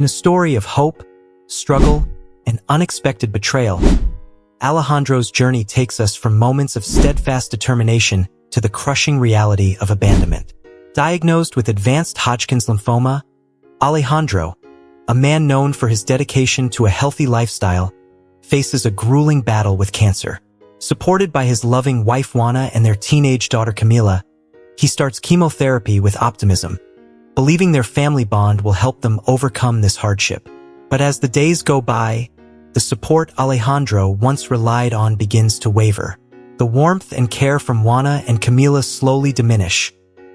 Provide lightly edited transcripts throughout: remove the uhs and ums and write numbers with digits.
In a story of hope, struggle, and unexpected betrayal, Alejandro's journey takes us from moments of steadfast determination to the crushing reality of abandonment. Diagnosed with advanced Hodgkin's lymphoma, Alejandro, a man known for his dedication to a healthy lifestyle, faces a grueling battle with cancer. Supported by his loving wife Juana and their teenage daughter Camila, he starts chemotherapy with optimism, believing their family bond will help them overcome this hardship. But as the days go by, the support Alejandro once relied on begins to waver. The warmth and care from Juana and Camila slowly diminish,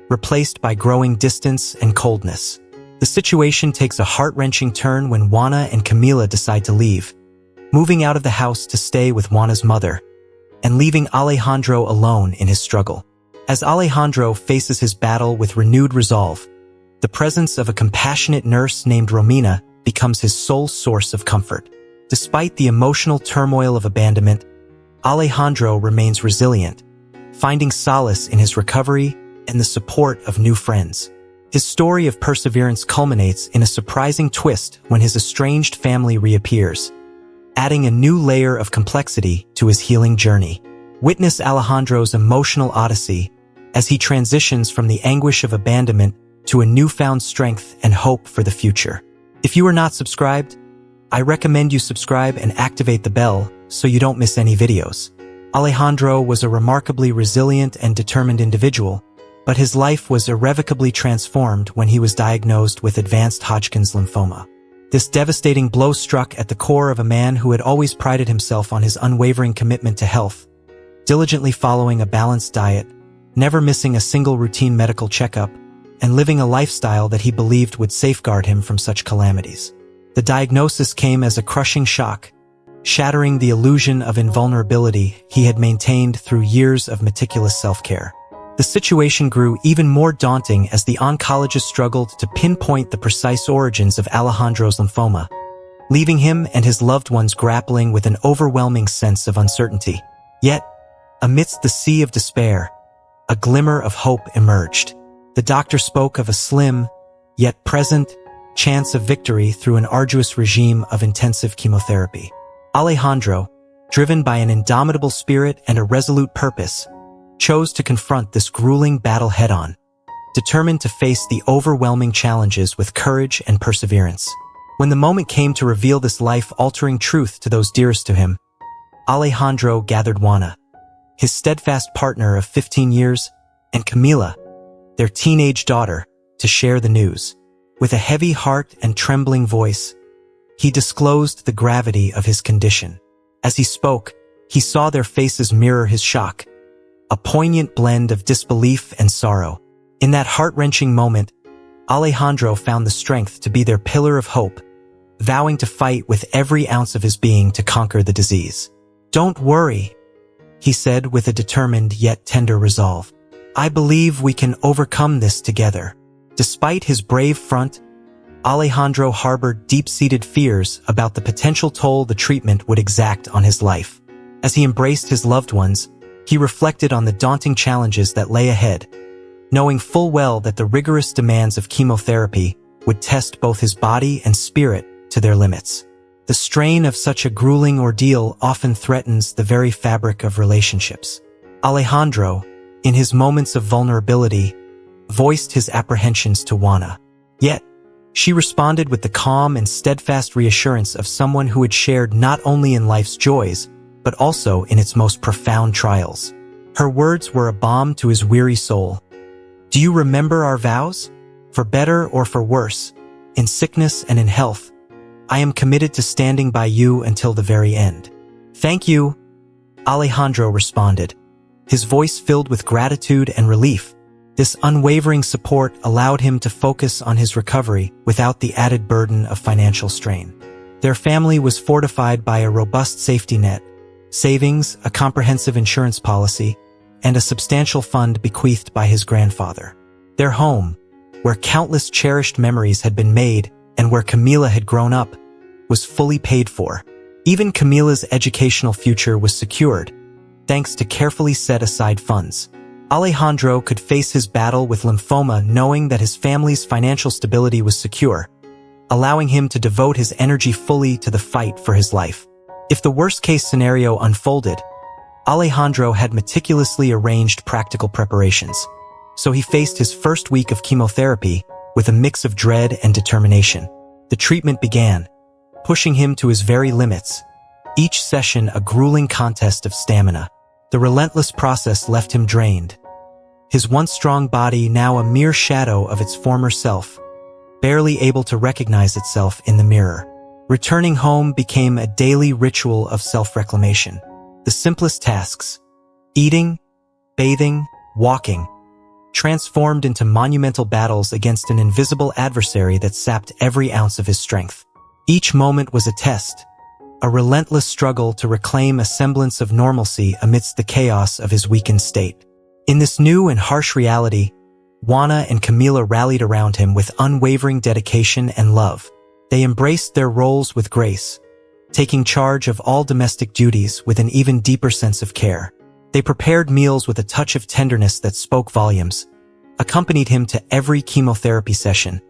replaced by growing distance and coldness. The situation takes a heart-wrenching turn when Juana and Camila decide to leave, moving out of the house to stay with Juana's mother, and leaving Alejandro alone in his struggle. As Alejandro faces his battle with renewed resolve, the presence of a compassionate nurse named Romina becomes his sole source of comfort. Despite the emotional turmoil of abandonment, Alejandro remains resilient, finding solace in his recovery and the support of new friends. His story of perseverance culminates in a surprising twist when his estranged family reappears, adding a new layer of complexity to his healing journey. Witness Alejandro's emotional odyssey as he transitions from the anguish of abandonment to a newfound strength and hope for the future. If you are not subscribed, I recommend you subscribe and activate the bell so you don't miss any videos. Alejandro was a remarkably resilient and determined individual, but his life was irrevocably transformed when he was diagnosed with advanced Hodgkin's lymphoma. This devastating blow struck at the core of a man who had always prided himself on his unwavering commitment to health, diligently following a balanced diet, never missing a single routine medical checkup, and living a lifestyle that he believed would safeguard him from such calamities. The diagnosis came as a crushing shock, shattering the illusion of invulnerability he had maintained through years of meticulous self-care. The situation grew even more daunting as the oncologist struggled to pinpoint the precise origins of Alejandro's lymphoma, leaving him and his loved ones grappling with an overwhelming sense of uncertainty. Yet, amidst the sea of despair, a glimmer of hope emerged. The doctor spoke of a slim, yet present, chance of victory through an arduous regime of intensive chemotherapy. Alejandro, driven by an indomitable spirit and a resolute purpose, chose to confront this grueling battle head-on, determined to face the overwhelming challenges with courage and perseverance. When the moment came to reveal this life-altering truth to those dearest to him, Alejandro gathered Juana, his steadfast partner of 15 years, and Camila, their teenage daughter, to share the news. With a heavy heart and trembling voice, he disclosed the gravity of his condition. As he spoke, he saw their faces mirror his shock, a poignant blend of disbelief and sorrow. In that heart-wrenching moment, Alejandro found the strength to be their pillar of hope, vowing to fight with every ounce of his being to conquer the disease. "Don't worry," he said with a determined yet tender resolve. "I believe we can overcome this together." Despite his brave front, Alejandro harbored deep-seated fears about the potential toll the treatment would exact on his life. As he embraced his loved ones, he reflected on the daunting challenges that lay ahead, knowing full well that the rigorous demands of chemotherapy would test both his body and spirit to their limits. The strain of such a grueling ordeal often threatens the very fabric of relationships. Alejandro, in his moments of vulnerability, voiced his apprehensions to Juana. Yet, she responded with the calm and steadfast reassurance of someone who had shared not only in life's joys, but also in its most profound trials. Her words were a balm to his weary soul. "Do you remember our vows? For better or for worse, in sickness and in health, I am committed to standing by you until the very end." "Thank you," Alejandro responded, his voice filled with gratitude and relief. This unwavering support allowed him to focus on his recovery without the added burden of financial strain. Their family was fortified by a robust safety net, savings, a comprehensive insurance policy, and a substantial fund bequeathed by his grandfather. Their home, where countless cherished memories had been made and where Camila had grown up, was fully paid for. Even Camila's educational future was secured, thanks to carefully set-aside funds. Alejandro could face his battle with lymphoma knowing that his family's financial stability was secure, allowing him to devote his energy fully to the fight for his life. If the worst-case scenario unfolded, Alejandro had meticulously arranged practical preparations, so he faced his first week of chemotherapy with a mix of dread and determination. The treatment began, pushing him to his very limits, each session a grueling contest of stamina. The relentless process left him drained, his once strong body now a mere shadow of its former self, barely able to recognize itself in the mirror. Returning home became a daily ritual of self-reclamation. The simplest tasks, eating, bathing, walking, transformed into monumental battles against an invisible adversary that sapped every ounce of his strength. Each moment was a test, a relentless struggle to reclaim a semblance of normalcy amidst the chaos of his weakened state. In this new and harsh reality, Juana and Camila rallied around him with unwavering dedication and love. They embraced their roles with grace, taking charge of all domestic duties with an even deeper sense of care. They prepared meals with a touch of tenderness that spoke volumes, accompanied him to every chemotherapy session,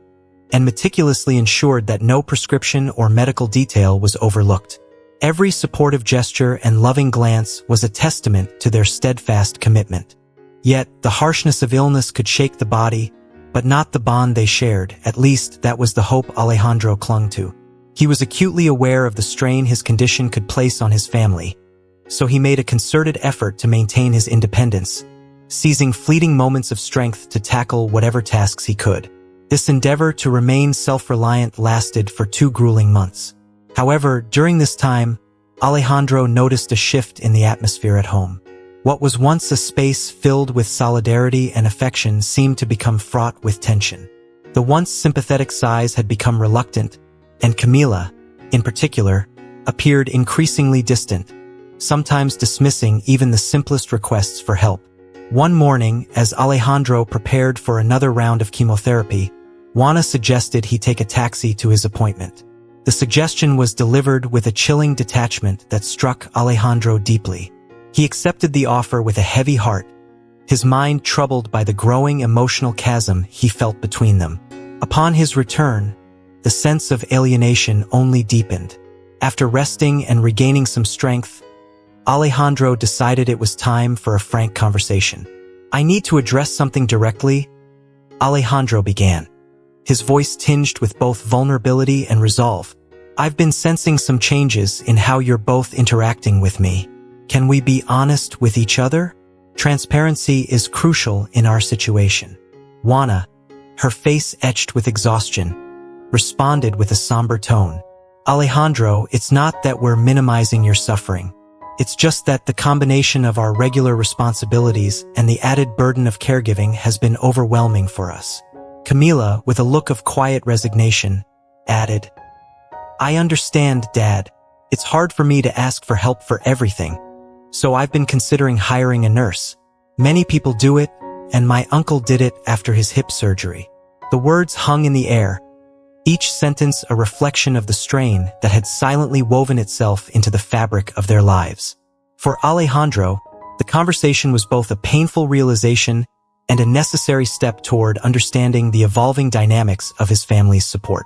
and meticulously ensured that no prescription or medical detail was overlooked. Every supportive gesture and loving glance was a testament to their steadfast commitment. Yet, the harshness of illness could shake the body, but not the bond they shared. At least, that was the hope Alejandro clung to. He was acutely aware of the strain his condition could place on his family, so he made a concerted effort to maintain his independence, seizing fleeting moments of strength to tackle whatever tasks he could. This endeavor to remain self-reliant lasted for 2 grueling months. However, during this time, Alejandro noticed a shift in the atmosphere at home. What was once a space filled with solidarity and affection seemed to become fraught with tension. The once sympathetic sighs had become reluctant, and Camila, in particular, appeared increasingly distant, sometimes dismissing even the simplest requests for help. One morning, as Alejandro prepared for another round of chemotherapy, Juana suggested he take a taxi to his appointment. The suggestion was delivered with a chilling detachment that struck Alejandro deeply. He accepted the offer with a heavy heart, his mind troubled by the growing emotional chasm he felt between them. Upon his return, the sense of alienation only deepened. After resting and regaining some strength, Alejandro decided it was time for a frank conversation. "I need to address something directly," Alejandro began, his voice tinged with both vulnerability and resolve. "I've been sensing some changes in how you're both interacting with me. Can we be honest with each other? Transparency is crucial in our situation." Juana, her face etched with exhaustion, responded with a somber tone. "Alejandro, it's not that we're minimizing your suffering. It's just that the combination of our regular responsibilities and the added burden of caregiving has been overwhelming for us." Camila, with a look of quiet resignation, added, "I understand, Dad. It's hard for me to ask for help for everything, so I've been considering hiring a nurse. Many people do it, and my uncle did it after his hip surgery." The words hung in the air, each sentence a reflection of the strain that had silently woven itself into the fabric of their lives. For Alejandro, the conversation was both a painful realization and a necessary step toward understanding the evolving dynamics of his family's support.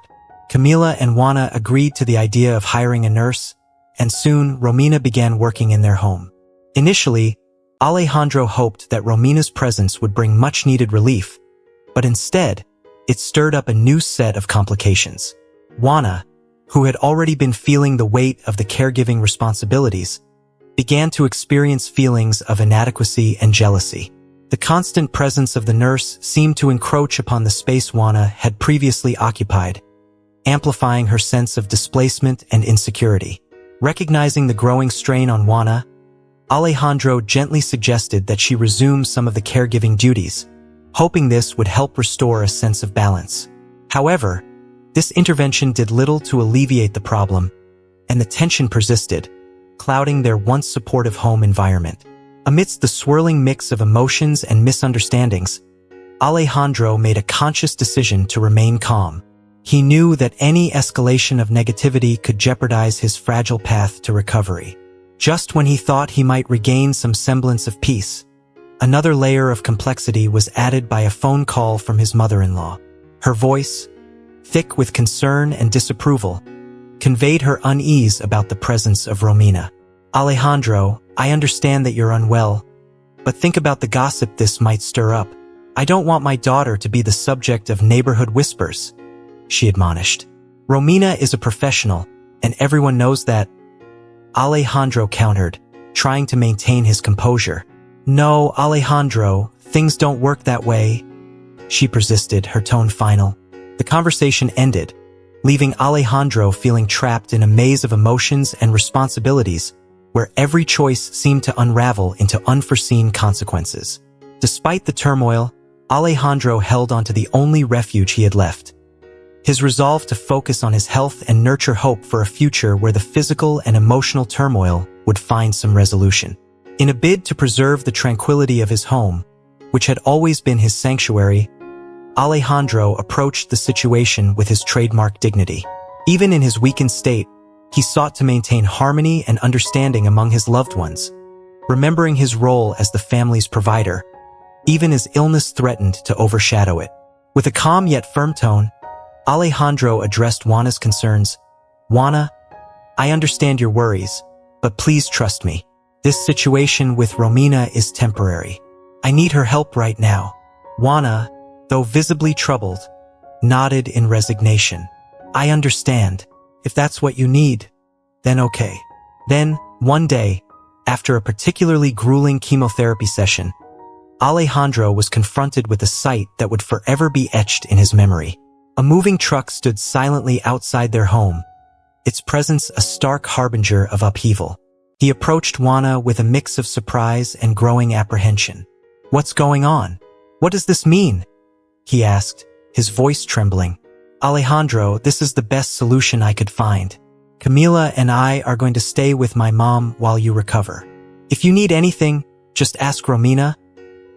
Camila and Juana agreed to the idea of hiring a nurse, and soon Romina began working in their home. Initially, Alejandro hoped that Romina's presence would bring much-needed relief, but instead, it stirred up a new set of complications. Juana, who had already been feeling the weight of the caregiving responsibilities, began to experience feelings of inadequacy and jealousy. The constant presence of the nurse seemed to encroach upon the space Juana had previously occupied, amplifying her sense of displacement and insecurity. Recognizing the growing strain on Juana, Alejandro gently suggested that she resume some of the caregiving duties, hoping this would help restore a sense of balance. However, this intervention did little to alleviate the problem, and the tension persisted, clouding their once supportive home environment. Amidst the swirling mix of emotions and misunderstandings, Alejandro made a conscious decision to remain calm. He knew that any escalation of negativity could jeopardize his fragile path to recovery. Just when he thought he might regain some semblance of peace, another layer of complexity was added by a phone call from his mother-in-law. Her voice, thick with concern and disapproval, conveyed her unease about the presence of Romina. "Alejandro, I understand that you're unwell, but think about the gossip this might stir up. I don't want my daughter to be the subject of neighborhood whispers," she admonished. "Romina is a professional, and everyone knows that." Alejandro countered, trying to maintain his composure. "No, Alejandro, things don't work that way," she persisted, her tone final. The conversation ended, leaving Alejandro feeling trapped in a maze of emotions and responsibilities, where every choice seemed to unravel into unforeseen consequences. Despite the turmoil, Alejandro held onto the only refuge he had left: his resolve to focus on his health and nurture hope for a future where the physical and emotional turmoil would find some resolution. In a bid to preserve the tranquility of his home, which had always been his sanctuary, Alejandro approached the situation with his trademark dignity. Even in his weakened state, he sought to maintain harmony and understanding among his loved ones, remembering his role as the family's provider, even as illness threatened to overshadow it. With a calm yet firm tone, Alejandro addressed Juana's concerns. "Juana, I understand your worries, but please trust me. This situation with Romina is temporary. I need her help right now." Juana, though visibly troubled, nodded in resignation. "I understand. If that's what you need, then okay." Then, one day, after a particularly grueling chemotherapy session, Alejandro was confronted with a sight that would forever be etched in his memory. A moving truck stood silently outside their home, its presence a stark harbinger of upheaval. He approached Juana with a mix of surprise and growing apprehension. "What's going on? What does this mean?" he asked, his voice trembling. "Alejandro, this is the best solution I could find. Camila and I are going to stay with my mom while you recover. If you need anything, just ask Romina,"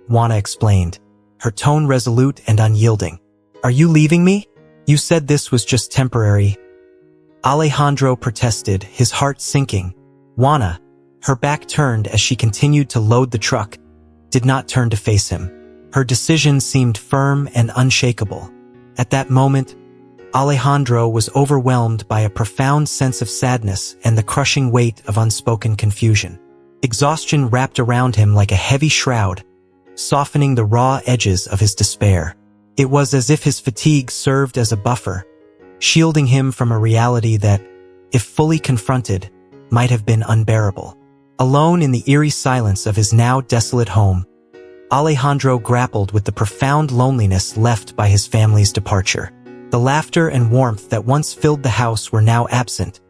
Juana explained, her tone resolute and unyielding. "Are you leaving me? You said this was just temporary." Alejandro protested, his heart sinking. Juana, her back turned as she continued to load the truck, did not turn to face him. Her decision seemed firm and unshakable. At that moment, Alejandro was overwhelmed by a profound sense of sadness and the crushing weight of unspoken confusion. Exhaustion wrapped around him like a heavy shroud, softening the raw edges of his despair. It was as if his fatigue served as a buffer, shielding him from a reality that, if fully confronted, might have been unbearable. Alone in the eerie silence of his now desolate home, Alejandro grappled with the profound loneliness left by his family's departure. The laughter and warmth that once filled the house were now absent,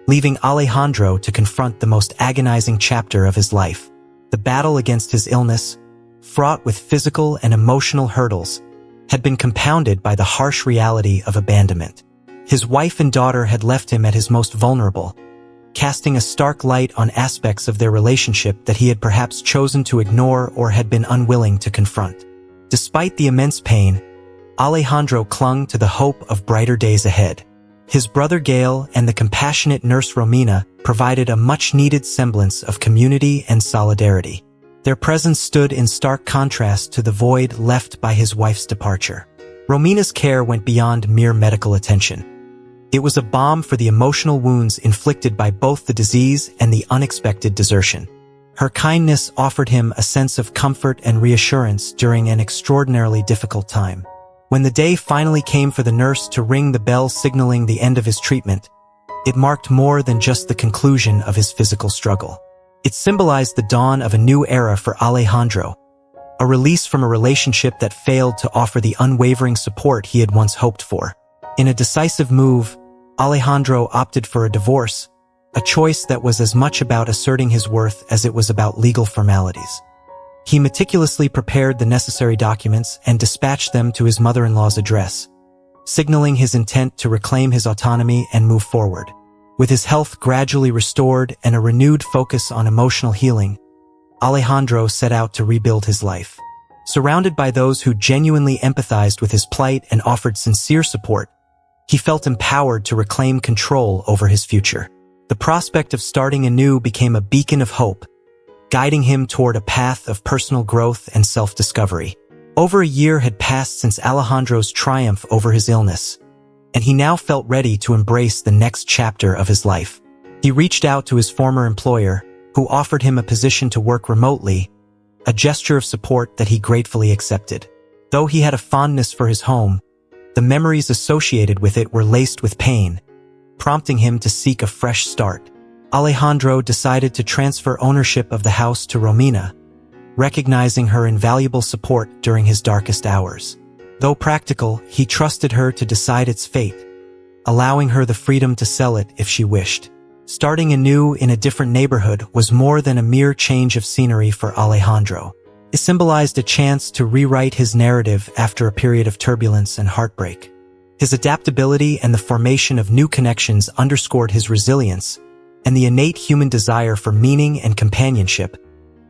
leaving Alejandro to confront the most agonizing chapter of his life. The battle against his illness, fraught with physical and emotional hurdles, had been compounded by the harsh reality of abandonment. His wife and daughter had left him at his most vulnerable, casting a stark light on aspects of their relationship that he had perhaps chosen to ignore or had been unwilling to confront. Despite the immense pain, Alejandro clung to the hope of brighter days ahead. His brother Gail and the compassionate nurse Romina provided a much-needed semblance of community and solidarity. Their presence stood in stark contrast to the void left by his wife's departure. Romina's care went beyond mere medical attention. It was a balm for the emotional wounds inflicted by both the disease and the unexpected desertion. Her kindness offered him a sense of comfort and reassurance during an extraordinarily difficult time. When the day finally came for the nurse to ring the bell signaling the end of his treatment, it marked more than just the conclusion of his physical struggle. It symbolized the dawn of a new era for Alejandro, a release from a relationship that failed to offer the unwavering support he had once hoped for. In a decisive move, Alejandro opted for a divorce, a choice that was as much about asserting his worth as it was about legal formalities. He meticulously prepared the necessary documents and dispatched them to his mother-in-law's address, signaling his intent to reclaim his autonomy and move forward. With his health gradually restored and a renewed focus on emotional healing, Alejandro set out to rebuild his life. Surrounded by those who genuinely empathized with his plight and offered sincere support, he felt empowered to reclaim control over his future. The prospect of starting anew became a beacon of hope, guiding him toward a path of personal growth and self-discovery. Over a year had passed since Alejandro's triumph over his illness, and he now felt ready to embrace the next chapter of his life. He reached out to his former employer, who offered him a position to work remotely, a gesture of support that he gratefully accepted. Though he had a fondness for his home, the memories associated with it were laced with pain, prompting him to seek a fresh start. Alejandro decided to transfer ownership of the house to Romina, recognizing her invaluable support during his darkest hours. Though practical, he trusted her to decide its fate, allowing her the freedom to sell it if she wished. Starting anew in a different neighborhood was more than a mere change of scenery for Alejandro. It symbolized a chance to rewrite his narrative after a period of turbulence and heartbreak. His adaptability and the formation of new connections underscored his resilience and the innate human desire for meaning and companionship,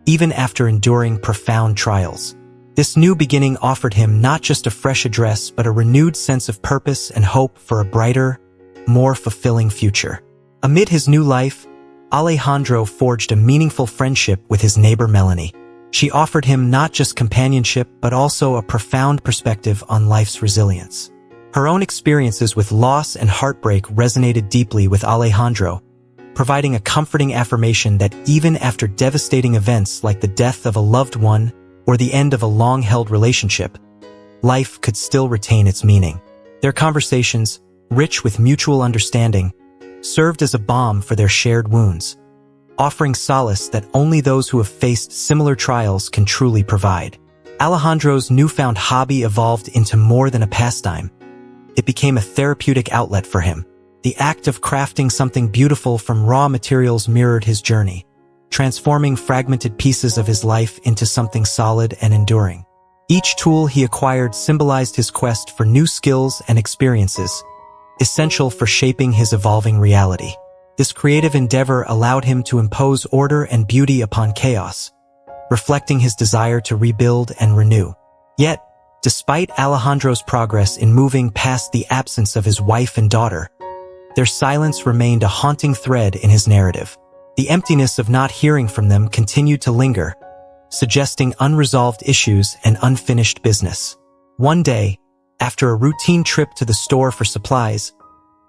even after enduring profound trials. This new beginning offered him not just a fresh address but a renewed sense of purpose and hope for a brighter, more fulfilling future. Amid his new life, Alejandro forged a meaningful friendship with his neighbor Melanie. She offered him not just companionship but also a profound perspective on life's resilience. Her own experiences with loss and heartbreak resonated deeply with Alejandro, providing a comforting affirmation that even after devastating events like the death of a loved one or the end of a long-held relationship, life could still retain its meaning. Their conversations, rich with mutual understanding, served as a balm for their shared wounds, offering solace that only those who have faced similar trials can truly provide. Alejandro's newfound hobby evolved into more than a pastime. It became a therapeutic outlet for him. The act of crafting something beautiful from raw materials mirrored his journey, transforming fragmented pieces of his life into something solid and enduring. Each tool he acquired symbolized his quest for new skills and experiences, essential for shaping his evolving reality. This creative endeavor allowed him to impose order and beauty upon chaos, reflecting his desire to rebuild and renew. Yet, despite Alejandro's progress in moving past the absence of his wife and daughter, their silence remained a haunting thread in his narrative. The emptiness of not hearing from them continued to linger, suggesting unresolved issues and unfinished business. One day, after a routine trip to the store for supplies,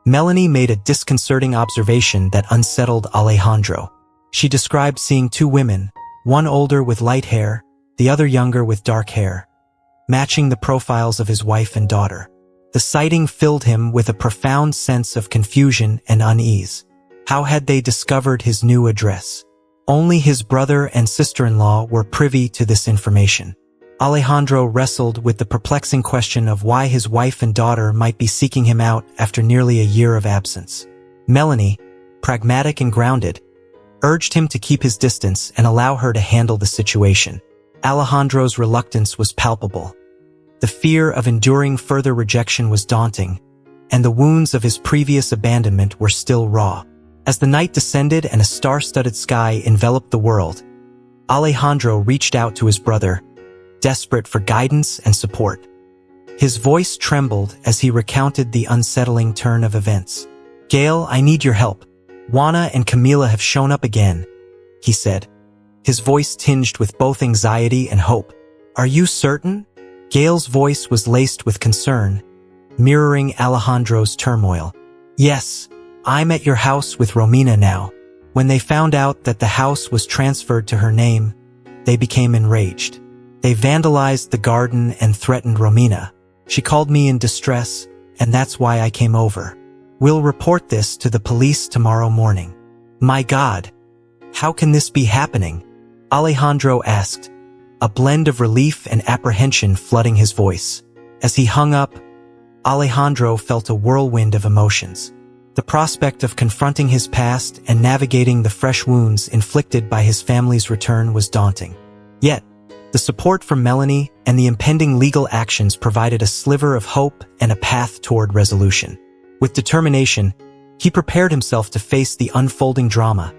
Melanie made a disconcerting observation that unsettled Alejandro. She described seeing two women, one older with light hair, the other younger with dark hair, matching the profiles of his wife and daughter. The sighting filled him with a profound sense of confusion and unease. How had they discovered his new address? Only his brother and sister-in-law were privy to this information. Alejandro wrestled with the perplexing question of why his wife and daughter might be seeking him out after nearly a year of absence. Melanie, pragmatic and grounded, urged him to keep his distance and allow her to handle the situation. Alejandro's reluctance was palpable. The fear of enduring further rejection was daunting, and the wounds of his previous abandonment were still raw. As the night descended and a star-studded sky enveloped the world, Alejandro reached out to his brother, desperate for guidance and support. His voice trembled as he recounted the unsettling turn of events. "Gail, I need your help. Juana and Camila have shown up again," he said, his voice tinged with both anxiety and hope. "Are you certain?" Gail's voice was laced with concern, mirroring Alejandro's turmoil. "Yes, I'm at your house with Romina now." When they found out that the house was transferred to her name, they became enraged. They vandalized the garden and threatened Romina. She called me in distress, and that's why I came over. We'll report this to the police tomorrow morning. My God, how can this be happening? Alejandro asked, a blend of relief and apprehension flooding his voice. As he hung up, Alejandro felt a whirlwind of emotions. The prospect of confronting his past and navigating the fresh wounds inflicted by his family's return was daunting. Yet, the support from Melanie and the impending legal actions provided a sliver of hope and a path toward resolution. With determination, he prepared himself to face the unfolding drama,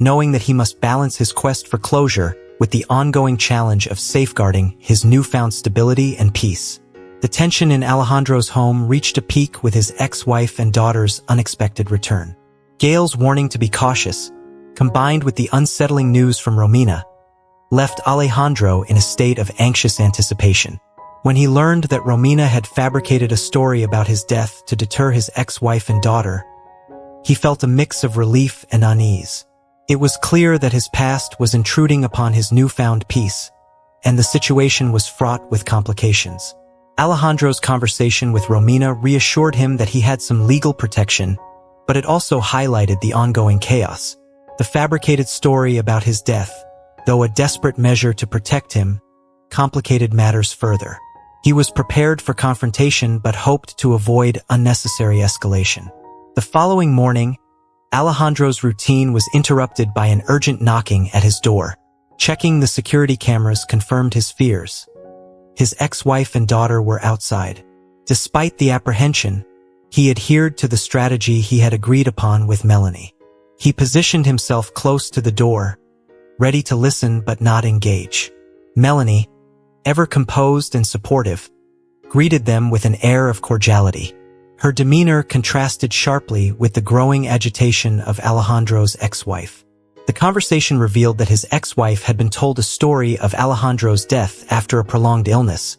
knowing that he must balance his quest for closure with the ongoing challenge of safeguarding his newfound stability and peace. The tension in Alejandro's home reached a peak with his ex-wife and daughter's unexpected return. Gail's warning to be cautious, combined with the unsettling news from Romina, left Alejandro in a state of anxious anticipation. When he learned that Romina had fabricated a story about his death to deter his ex-wife and daughter, he felt a mix of relief and unease. It was clear that his past was intruding upon his newfound peace, and the situation was fraught with complications. Alejandro's conversation with Romina reassured him that he had some legal protection, but it also highlighted the ongoing chaos. The fabricated story about his death, though a desperate measure to protect him, complicated matters further. He was prepared for confrontation but hoped to avoid unnecessary escalation. The following morning, Alejandro's routine was interrupted by an urgent knocking at his door. Checking the security cameras confirmed his fears. His ex-wife and daughter were outside. Despite the apprehension, he adhered to the strategy he had agreed upon with Melanie. He positioned himself close to the door, ready to listen but not engage. Melanie, ever composed and supportive, greeted them with an air of cordiality. Her demeanor contrasted sharply with the growing agitation of Alejandro's ex-wife. The conversation revealed that his ex-wife had been told a story of Alejandro's death after a prolonged illness,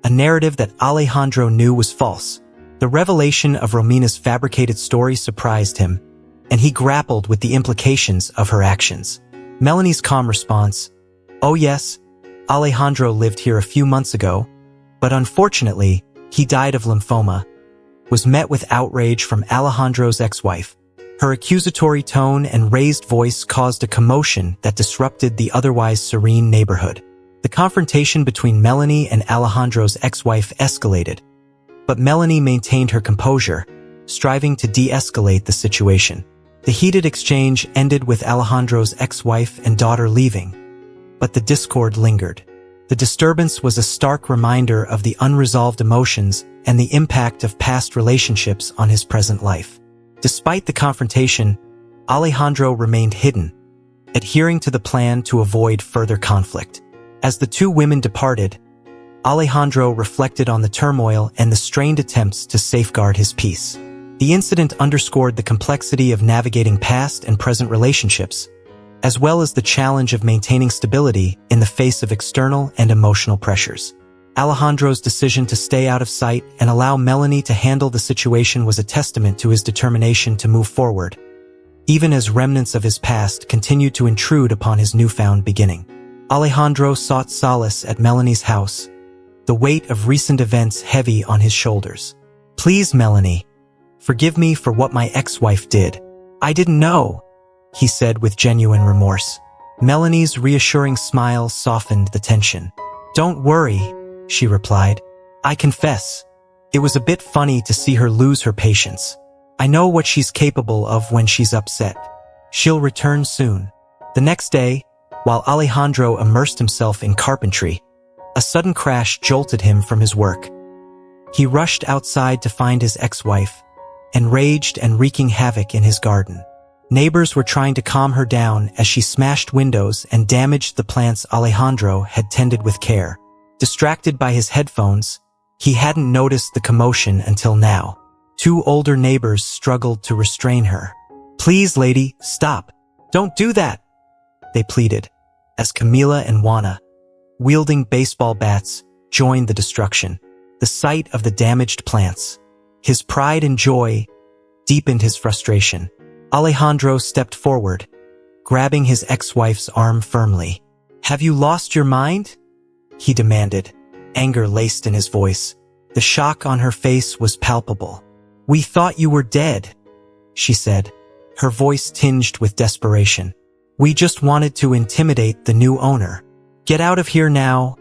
a narrative that Alejandro knew was false. The revelation of Romina's fabricated story surprised him, and he grappled with the implications of her actions. Melanie's calm response, "Oh yes, Alejandro lived here a few months ago, but unfortunately, he died of lymphoma," was met with outrage from Alejandro's ex-wife. Her accusatory tone and raised voice caused a commotion that disrupted the otherwise serene neighborhood. The confrontation between Melanie and Alejandro's ex-wife escalated, but Melanie maintained her composure, striving to de-escalate the situation. The heated exchange ended with Alejandro's ex-wife and daughter leaving, but the discord lingered. The disturbance was a stark reminder of the unresolved emotions and the impact of past relationships on his present life. Despite the confrontation, Alejandro remained hidden, adhering to the plan to avoid further conflict. As the two women departed, Alejandro reflected on the turmoil and the strained attempts to safeguard his peace. The incident underscored the complexity of navigating past and present relationships, as well as the challenge of maintaining stability in the face of external and emotional pressures. Alejandro's decision to stay out of sight and allow Melanie to handle the situation was a testament to his determination to move forward, even as remnants of his past continued to intrude upon his newfound beginning. Alejandro sought solace at Melanie's house, the weight of recent events heavy on his shoulders. "Please, Melanie, forgive me for what my ex-wife did. I didn't know," he said with genuine remorse. Melanie's reassuring smile softened the tension. "Don't worry," she replied. "I confess, it was a bit funny to see her lose her patience. I know what she's capable of when she's upset. She'll return soon." The next day, while Alejandro immersed himself in carpentry, a sudden crash jolted him from his work. He rushed outside to find his ex-wife, enraged and wreaking havoc in his garden. Neighbors were trying to calm her down as she smashed windows and damaged the plants Alejandro had tended with care. Distracted by his headphones, he hadn't noticed the commotion until now. Two older neighbors struggled to restrain her. "Please, lady, stop. Don't do that," they pleaded, as Camila and Juana, wielding baseball bats, joined the destruction. The sight of the damaged plants, his pride and joy, deepened his frustration. Alejandro stepped forward, grabbing his ex-wife's arm firmly. "Have you lost your mind?" he demanded, anger laced in his voice. The shock on her face was palpable. "We thought you were dead," she said, her voice tinged with desperation. "We just wanted to intimidate the new owner." "Get out of here now,"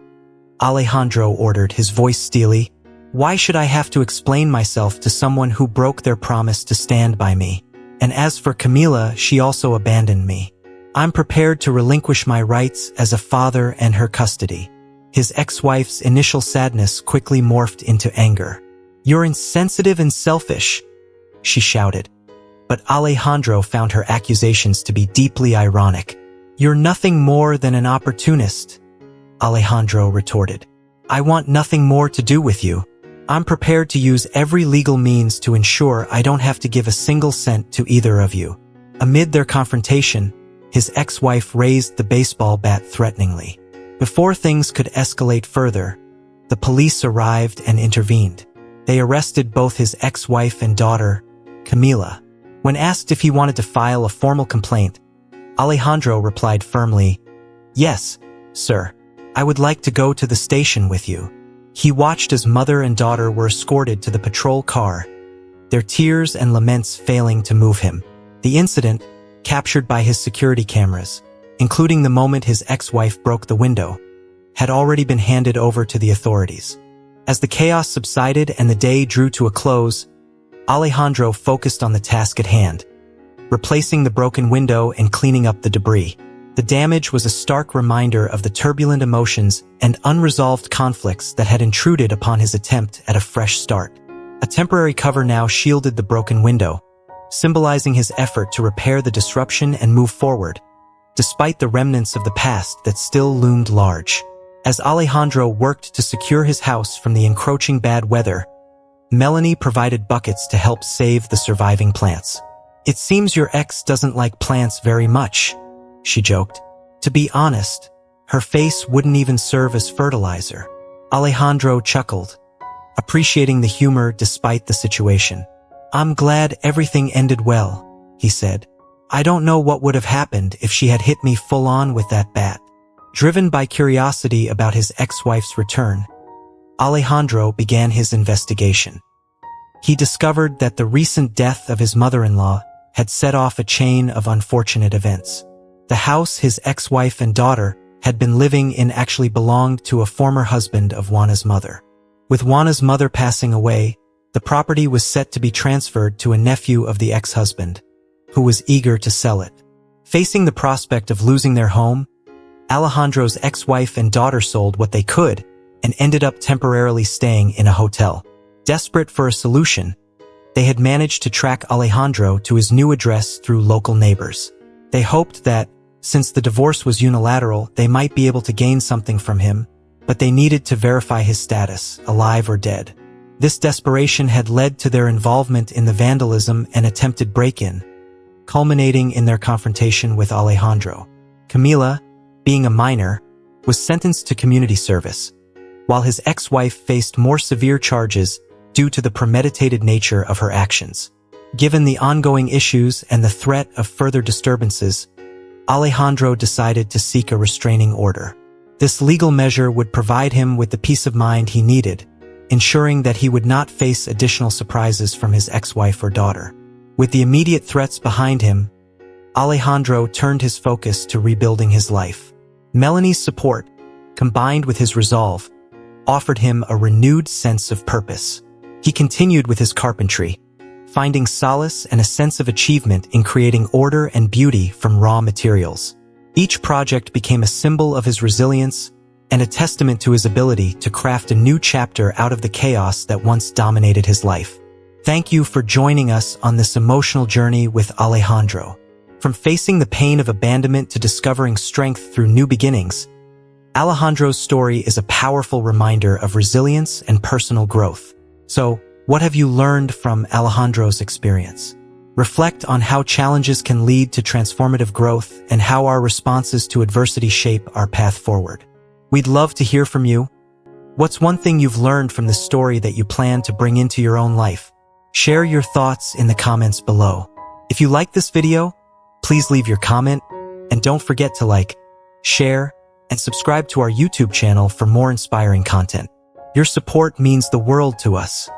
Alejandro ordered, his voice steely. "Why should I have to explain myself to someone who broke their promise to stand by me? And as for Camila, she also abandoned me. I'm prepared to relinquish my rights as a father and her custody." His ex-wife's initial sadness quickly morphed into anger. "You're insensitive and selfish," she shouted. But Alejandro found her accusations to be deeply ironic. "You're nothing more than an opportunist," Alejandro retorted. "I want nothing more to do with you. I'm prepared to use every legal means to ensure I don't have to give a single cent to either of you." Amid their confrontation, his ex-wife raised the baseball bat threateningly. Before things could escalate further, The police arrived and intervened. They arrested both his ex-wife and daughter, Camila. When asked if he wanted to file a formal complaint, Alejandro replied firmly, "Yes, sir. I would like to go to the station with you." He watched as mother and daughter were escorted to the patrol car, their tears and laments failing to move him. The incident, captured by his security cameras, including the moment his ex-wife broke the window, had already been handed over to the authorities. As the chaos subsided and the day drew to a close, Alejandro focused on the task at hand, replacing the broken window and cleaning up the debris. The damage was a stark reminder of the turbulent emotions and unresolved conflicts that had intruded upon his attempt at a fresh start. A temporary cover now shielded the broken window, symbolizing his effort to repair the disruption and move forward, despite the remnants of the past that still loomed large. As Alejandro worked to secure his house from the encroaching bad weather, Melanie provided buckets to help save the surviving plants. "It seems your ex doesn't like plants very much," she joked. To be honest, her face wouldn't even serve as fertilizer. Alejandro chuckled, appreciating the humor despite the situation. "I'm glad everything ended well," he said. "I don't know what would have happened if she had hit me full on with that bat." Driven by curiosity about his ex-wife's return, Alejandro began his investigation. He discovered that the recent death of his mother-in-law had set off a chain of unfortunate events. The house his ex-wife and daughter had been living in actually belonged to a former husband of Juana's mother. With Juana's mother passing away, the property was set to be transferred to a nephew of the ex-husband, who was eager to sell it. Facing the prospect of losing their home, Alejandro's ex-wife and daughter sold what they could and ended up temporarily staying in a hotel. Desperate for a solution, they had managed to track Alejandro to his new address through local neighbors. They hoped that, since the divorce was unilateral, they might be able to gain something from him, but they needed to verify his status, alive or dead. This desperation had led to their involvement in the vandalism and attempted break-in, culminating in their confrontation with Alejandro. Camila, being a minor, was sentenced to community service, while his ex-wife faced more severe charges due to the premeditated nature of her actions. Given the ongoing issues and the threat of further disturbances, Alejandro decided to seek a restraining order. This legal measure would provide him with the peace of mind he needed, ensuring that he would not face additional surprises from his ex-wife or daughter. With the immediate threats behind him, Alejandro turned his focus to rebuilding his life. Melanie's support, combined with his resolve, offered him a renewed sense of purpose. He continued with his carpentry, finding solace and a sense of achievement in creating order and beauty from raw materials. Each project became a symbol of his resilience and a testament to his ability to craft a new chapter out of the chaos that once dominated his life. Thank you for joining us on this emotional journey with Alejandro. From facing the pain of abandonment to discovering strength through new beginnings, Alejandro's story is a powerful reminder of resilience and personal growth. So, what have you learned from Alejandro's experience? Reflect on how challenges can lead to transformative growth and how our responses to adversity shape our path forward. We'd love to hear from you. What's one thing you've learned from this story that you plan to bring into your own life? Share your thoughts in the comments below. If you like this video, please leave your comment, and don't forget to like, share, and subscribe to our YouTube channel for more inspiring content. Your support means the world to us.